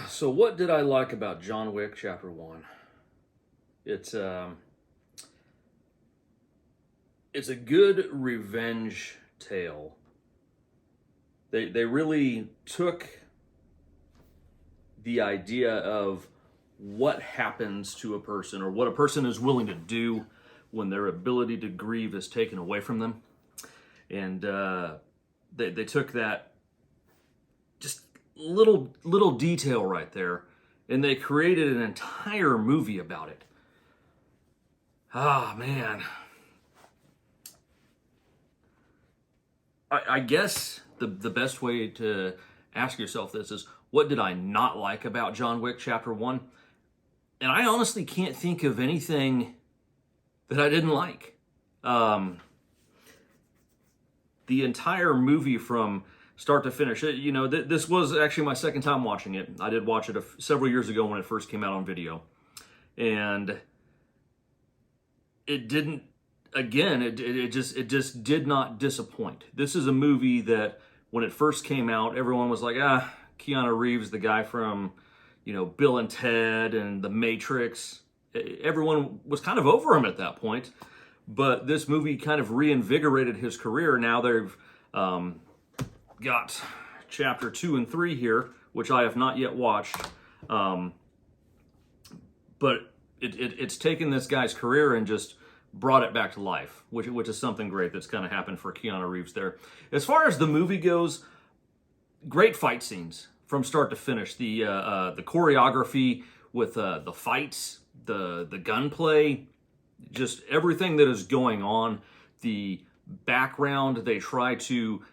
So, what did I like about John Wick Chapter One? It's it's a good revenge tale. They really took the idea of what happens to a person or what a person is willing to do when their ability to grieve is taken away from them, and they took that just little detail right there, and they created an entire movie about it. Ah, man. I guess the best way to ask yourself this is, what did I not like about John Wick Chapter 1? And I honestly can't think of anything that I didn't like. The entire movie from start to finish, this was actually my second time watching it. I did watch it several years ago when it first came out on video. And it didn't, again, it just did not disappoint. This is a movie that when it first came out, everyone was like, Keanu Reeves, the guy from, Bill and Ted and The Matrix. Everyone was kind of over him at that point. But this movie kind of reinvigorated his career. Now they've got chapter 2 and 3 here, which I have not yet watched. But it's taken this guy's career and just brought it back to life, which is something great that's kind of happened for Keanu Reeves there. As far as the movie goes, great fight scenes from start to finish. The choreography with the fights, the gunplay, just everything that is going on, the background they try to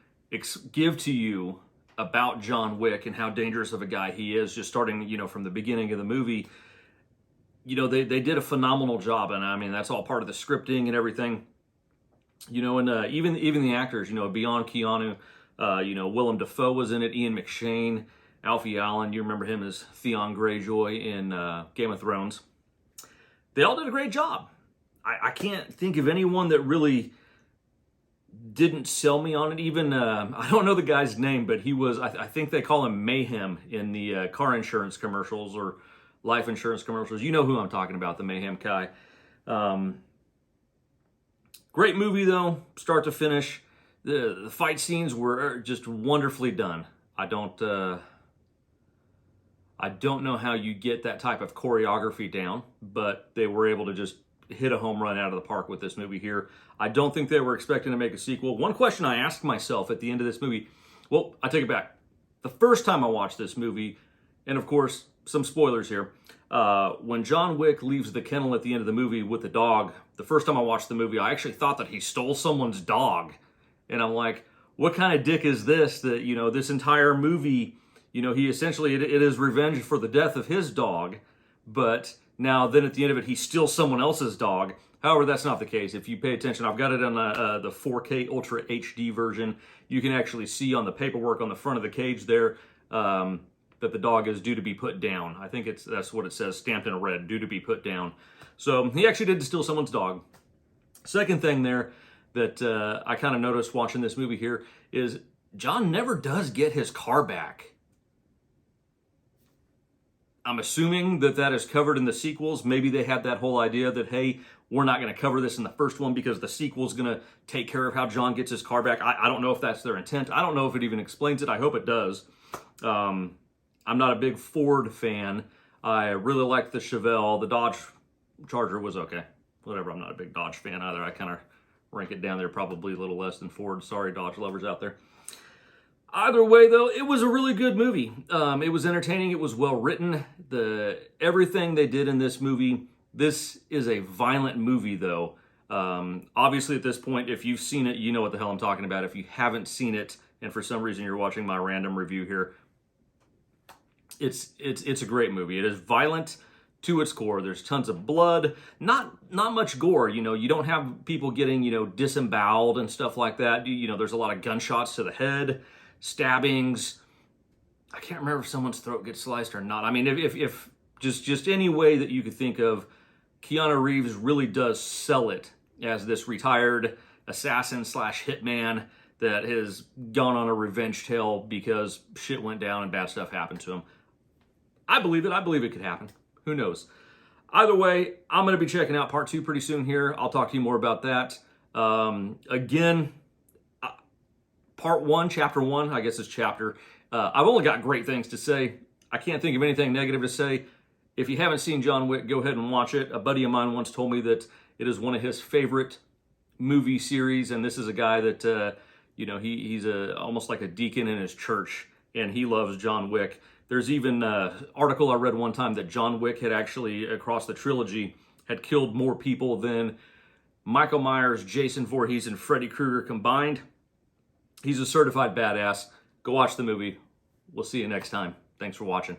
give to you about John Wick and how dangerous of a guy he is, just starting, from the beginning of the movie. They did a phenomenal job, and I mean, that's all part of the scripting and everything. And even the actors, beyond Keanu, Willem Dafoe was in it, Ian McShane, Alfie Allen, you remember him as Theon Greyjoy in Game of Thrones. They all did a great job. I can't think of anyone that really didn't sell me on it. Even, I don't know the guy's name, but he was, I think they call him Mayhem in the car insurance commercials or life insurance commercials. You know who I'm talking about, the Mayhem guy. Great movie though, start to finish. The fight scenes were just wonderfully done. I don't know how you get that type of choreography down, but they were able to just hit a home run out of the park with this movie here. I don't think they were expecting to make a sequel. One question I asked myself at the end of this movie, well, I take it back. The first time I watched this movie, and of course, some spoilers here, when John Wick leaves the kennel at the end of the movie with the dog, the first time I watched the movie, I actually thought that he stole someone's dog. And I'm like, what kind of dick is this that, this entire movie, he essentially, it is revenge for the death of his dog, but now then at the end of it, he steals someone else's dog. However, that's not the case. If you pay attention, I've got it on the 4K Ultra HD version. You can actually see on the paperwork on the front of the cage there that the dog is due to be put down. I think that's what it says, stamped in red, due to be put down. So he actually did steal someone's dog. Second thing there that I kind of noticed watching this movie here is John never does get his car back. I'm assuming that is covered in the sequels. Maybe they had that whole idea that, hey, we're not going to cover this in the first one because the sequel's going to take care of how John gets his car back. I don't know if that's their intent. I don't know if it even explains it. I hope it does. I'm not a big Ford fan. I really liked the Chevelle. The Dodge Charger was okay. Whatever, I'm not a big Dodge fan either. I kind of rank it down there probably a little less than Ford. Sorry, Dodge lovers out there. Either way, though, it was a really good movie. It was entertaining. It was well written. Everything they did in this movie. This is a violent movie, though. Obviously, at this point, if you've seen it, you know what the hell I'm talking about. If you haven't seen it, and for some reason you're watching my random review here, it's a great movie. It is violent to its core. There's tons of blood, not much gore. You don't have people getting disemboweled and stuff like that. There's a lot of gunshots to the head, stabbings. I can't remember if someone's throat gets sliced or not. I mean, if just any way that you could think of, Keanu Reeves really does sell it as this retired assassin / hitman that has gone on a revenge tale because shit went down and bad stuff happened to him. I believe it. I believe it could happen. Who knows? Either way, I'm going to be checking out part 2 pretty soon here. I'll talk to you more about that. Again, part 1, chapter 1, I guess it's chapter. I've only got great things to say. I can't think of anything negative to say. If you haven't seen John Wick, go ahead and watch it. A buddy of mine once told me that it is one of his favorite movie series, and this is a guy that, he's almost like a deacon in his church, and he loves John Wick. There's even an article I read one time that John Wick had actually, across the trilogy, had killed more people than Michael Myers, Jason Voorhees, and Freddy Krueger combined. He's a certified badass. Go watch the movie. We'll see you next time. Thanks for watching.